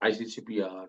ICCPR,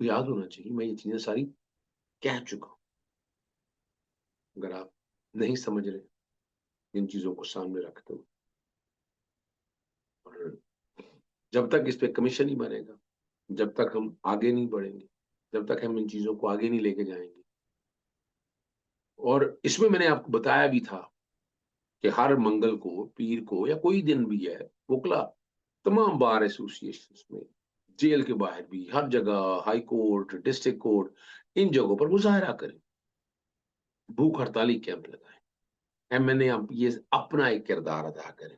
تو یاد ہونا چاہیے میں یہ چیزیں ساری کہہ چکا ہوں. اگر آپ نہیں سمجھ رہے ان چیزوں کو سامنے رکھتے ہو، اور جب تک اس پہ کمیشن نہیں بنے گا، جب تک ہم آگے نہیں بڑھیں گے، جب تک ہم ان چیزوں کو آگے نہیں لے کے جائیں گے. اور اس میں نے آپ کو بتایا بھی تھا کہ ہر منگل کو، پیر کو، یا کوئی دن بھی ہے، وکلا تمام بار ایسوسیشن میں، جیل کے باہر بھی، ہر جگہ، ہائی کورٹ، ڈسٹرکٹ کورٹ، ان جگہوں پر مظاہرہ کریں، بھوک ہڑتالی کیمپ لگائیں. ایم این اے یہ اپنا ایک کردار ادا کریں.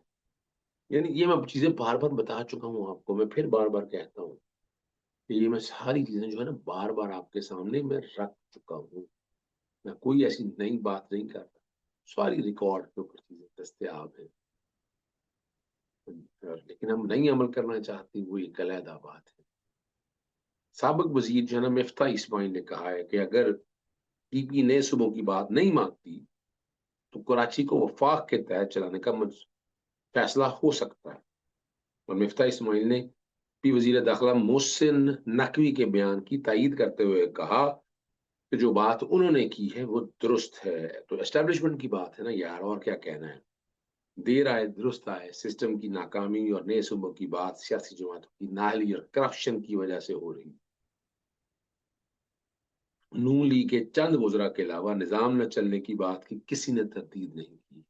یعنی یہ میں چیزیں بار بار بتا چکا ہوں آپ کو، میں پھر بار بار کہتا ہوں کہ یہ میں ساری چیزیں جو ہے نا بار بار آپ کے سامنے میں رکھ چکا ہوں. میں کوئی ایسی نئی بات نہیں کرتا، ساری ریکارڈ کے اوپر چیزیں دستیاب ہیں. لیکن ہم نہیں عمل کرنا چاہتے، وہ ایک علیحدہ بات ہے. سابق وزیر جو ہے نا مفتاح اسماعیل نے کہا ہے کہ اگر پی پی نئے صوبوں کی بات نہیں مانتی تو کراچی کو وفاق کے تحت چلانے کا فیصلہ ہو سکتا ہے. اور مفتاح اسماعیل نے پی وزیر داخلہ محسن نقوی کے بیان کی تائید کرتے ہوئے کہا کہ جو بات انہوں نے کی ہے وہ درست ہے. تو اسٹیبلشمنٹ کی بات ہے نا یار، اور کیا کہنا ہے. دیر آئے درست آئے، سسٹم کی ناکامی اور نئے صوبوں کی بات سیاسی جماعتوں کی نااہلی اور کرپشن کی وجہ سے ہو رہی. نون لیگ کے چند وزراء کے علاوہ نظام نہ چلنے کی بات کی کسی نے تردید نہیں کی.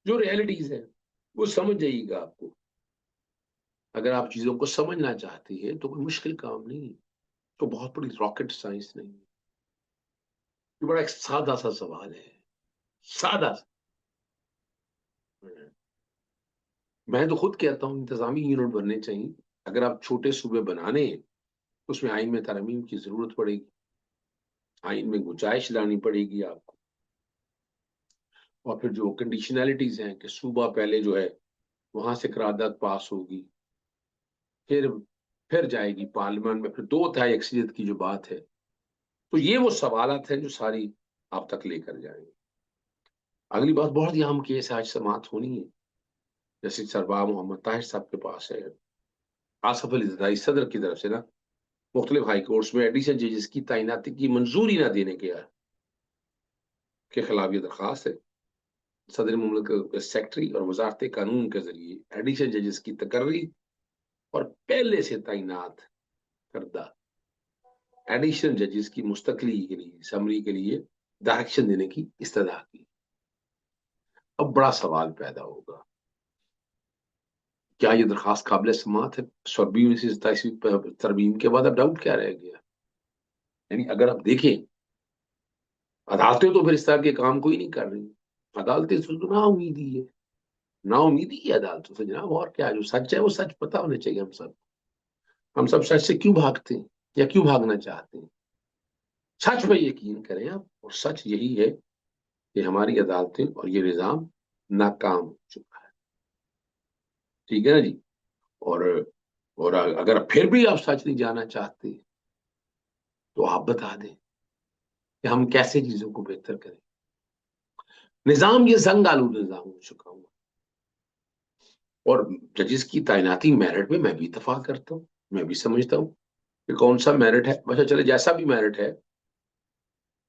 جو ریئلٹیز ہے وہ سمجھ جائیے گا آپ کو. اگر آپ چیزوں کو سمجھنا چاہتے ہیں تو کوئی مشکل کام نہیں ہے، تو بہت بڑی راکٹ سائنس نہیں ہے. یہ بڑا ایک سادہ سا سوال ہے، سادہ سا. میں تو خود کہتا ہوں انتظامی یونٹ بننے چاہیے. اگر آپ چھوٹے صوبے بنانے ہیں تو اس میں آئین میں ترمیم کی ضرورت پڑے گی، آئین میں گنجائش لانی پڑے گی آپ کو. اور پھر جو کنڈیشنلٹیز ہیں کہ صوبہ پہلے جو ہے وہاں سے قرارداد پاس ہوگی، پھر جائے گی پارلیمان میں، پھر 2/3 اکثریت کی جو بات ہے. تو یہ وہ سوالات ہیں جو ساری آپ تک لے کر جائیں گے. اگلی بات بہت ہی اہم کیس آج سماعت ہونی ہے، جیسے سربراہ محمد طاہر صاحب کے پاس ہے آصف علی زرداری صدر کی طرف سے نا مختلف ہائی کورٹس میں ایڈیشنل ججز کی تعیناتی کی منظوری نہ دینے کے خلاف یہ درخواست ہے. صدر مملکت سیکٹری اور وزارت قانون کے ذریعے ایڈیشنل ججز کی تقرری اور پہلے سے تعینات کردہ ایڈیشنل ججز کی مستقلی کے لیے سمری کے لیے ڈائریکشن دینے کی استدعا کی. اب بڑا سوال پیدا ہوگا، کیا یہ درخواست قابل سماعت ہے؟ 27 ترمیم کے بعد اب ڈاؤٹ کیا رہ گیا؟ یعنی اگر آپ دیکھیں عدالتیں تو پھر اس طرح کے کام کوئی نہیں کر رہی. عدالتیں تو نا امیدی ہے، نا امیدی ہے عدالتوں سے جناب. اور کیا جو سچ ہے وہ سچ پتا ہونا چاہیے. ہم سب سچ سے کیوں بھاگتے ہیں یا کیوں بھاگنا چاہتے ہیں؟ سچ پہ یقین کریں آپ. اور سچ یہی ہے کہ ہماری عدالتیں اور یہ نظام ناکام ہو چکا ہے. ٹھیک ہے نا جی. اور اگر پھر بھی آپ سچ نہیں جانا چاہتے تو آپ بتا دیں کہ ہم کیسے چیزوں کو بہتر کریں. نظام یہ زنگ آلود نظام ہو چکا ہوں. اور ججز کی تعیناتی میرٹ میں بھی اتفاق کرتا ہوں. میں بھی سمجھتا ہوں کہ کون سا میرٹ ہے، اچھا چلے جیسا بھی میرٹ ہے،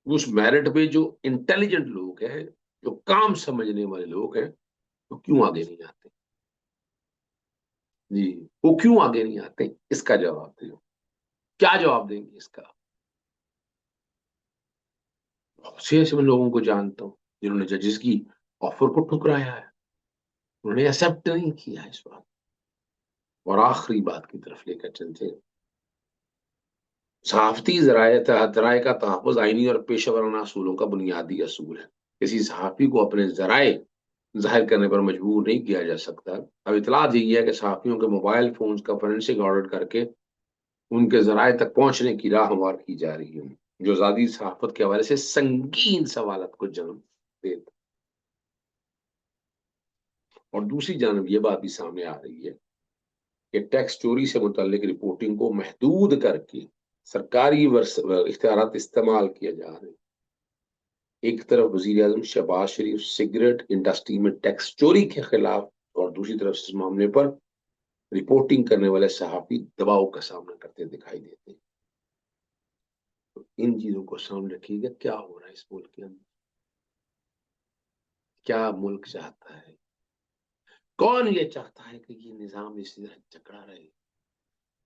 اس میرٹ پہ جو انٹیلیجنٹ لوگ ہیں، جو کام سمجھنے والے لوگ ہیں، وہ کیوں آگے نہیں آتے؟ جی، وہ کیوں آگے نہیں آتے؟ اس کا جواب دیں. کیا جواب دیں گے اس کا؟ بہت سے ایسے لوگوں کو جانتا ہوں جنہوں نے ججز کی آفر کو ٹھکرایا ہے، انہوں نے ایکسپٹ نہیں کیا اس بات. اور آخری بات کی طرف لے کر چلتے ہیں. صحافتی ذرائع کا تحفظ آئینی اور پیشہ ورانہ اصولوں کا بنیادی اصول ہے. کسی صحافی کو اپنے ذرائع ظاہر کرنے پر مجبور نہیں کیا جا سکتا. اب اطلاع دی ہے کہ صحافیوں کے موبائل فونز کا فورینسک آڈٹ کر کے ان کے ذرائع تک پہنچنے کی راہ ہموار کی جا رہی ہے، جو آزادی صحافت کے حوالے سے سنگین سوالات کو جنم دیتا. اور دوسری جانب یہ بات بھی سامنے آ رہی ہے کہ ٹیکس چوری سے متعلق رپورٹنگ کو محدود کر کے سرکاری اختیارات استعمال کیا جا رہے ہیں. ایک طرف وزیر اعظم شہباز شریف سگریٹ انڈسٹری میں ٹیکس چوری کے خلاف، اور دوسری طرف اس معاملے پر رپورٹنگ کرنے والے صحافی دباؤ کا سامنا کرتے دکھائی دیتے ہیں. ان چیزوں کو سامنے رکھیے گا کیا ہو رہا ہے اس ملک کے اندر، کیا ملک چاہتا ہے، کون یہ چاہتا ہے کہ یہ نظام اسی طرح جکڑا رہے،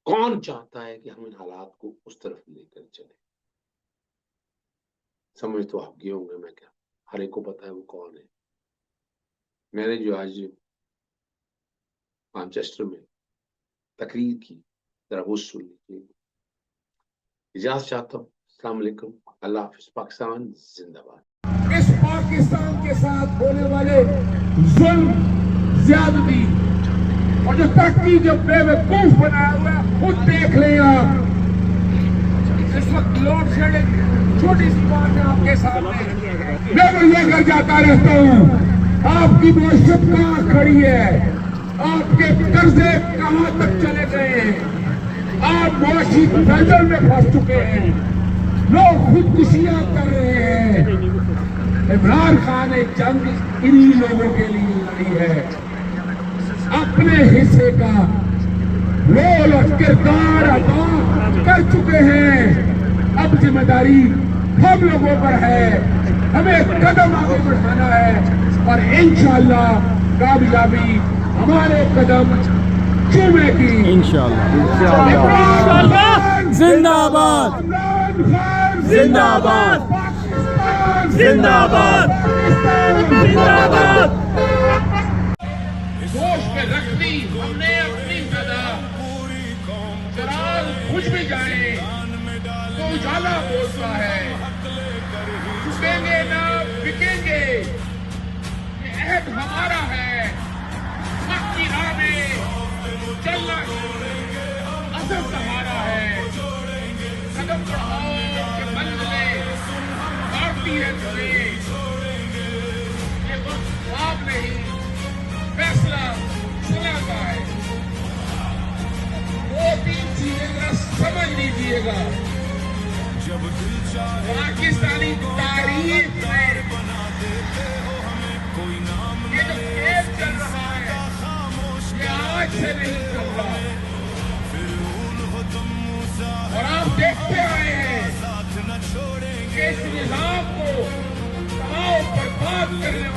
کون چاہتا ہے کہ ہم ان حالات کو اس طرف لے کر چلیں۔ سمجھ تو آپ گئے ہوں گے میں کیا، ہر ایک کو پتا ہے وہ کون ہے۔ میں نے جو آج مانچسٹر میں تقریر کی، ذرا وہ سن لیجیے۔ اجازت چاہتا ہوں، السلام علیکم، اللہ حافظ، پاکستان زندہ باد۔ اس پاکستان کے ساتھ ہونے والے ظلم، زیادتی اور جو ترقی جو بے وقوف بنایا ہوا ہے خود دیکھ لیں آپ۔ اس وقت لوڈ شیڈنگ چھوٹی سی بات ہے آپ کے سامنے، میں تو یہ کر جاتا رہتا ہوں، آپ کی معیشت کہاں کھڑی ہے، آپ کے قرضے کہاں تک چلے گئے ہیں، آپ معاشی دلدل میں پھنس چکے ہیں، لوگ خودکشیاں کر رہے ہیں۔ عمران خان نے جنگ انہی لوگوں کے لیے لڑی ہے، اپنے حصے کا رول اور کردار ادا کر چکے ہیں، اب ذمہ داری ہم لوگوں پر ہے، ہمیں قدم آگے بڑھانا ہے اور انشاءاللہ کامیابی ہمارے قدم چومے کی انشاءاللہ۔ زندہ باد، زندہ باد، زندہ باد، زندہ باد۔ ہوش میں رکھنی ہم نے اپنی جگہ، چراغ بجھ بھی جائے تو اجالا بولتا ہے، جھکیں گے نہ بکیں گے، یہ عہد ہمارا ہے، حق کی راہ میں چلنا اصل سہارا ہے، قدم بڑھاؤ کہ منزلیں بڑھتی ہے تمہیں، یہ وقت خواب نہیں فیصلہ سنا کا ہے۔ دو تین چیزیں ذرا سمجھ لیجیے گا، پاکستانی تاریخ میں یہ جو کھیل چل رہا ہے یہ آج سے نہیں چل رہا، اور آپ دیکھتے آئے ہیں کہ اس نظام کو تباہ و برباد کرنے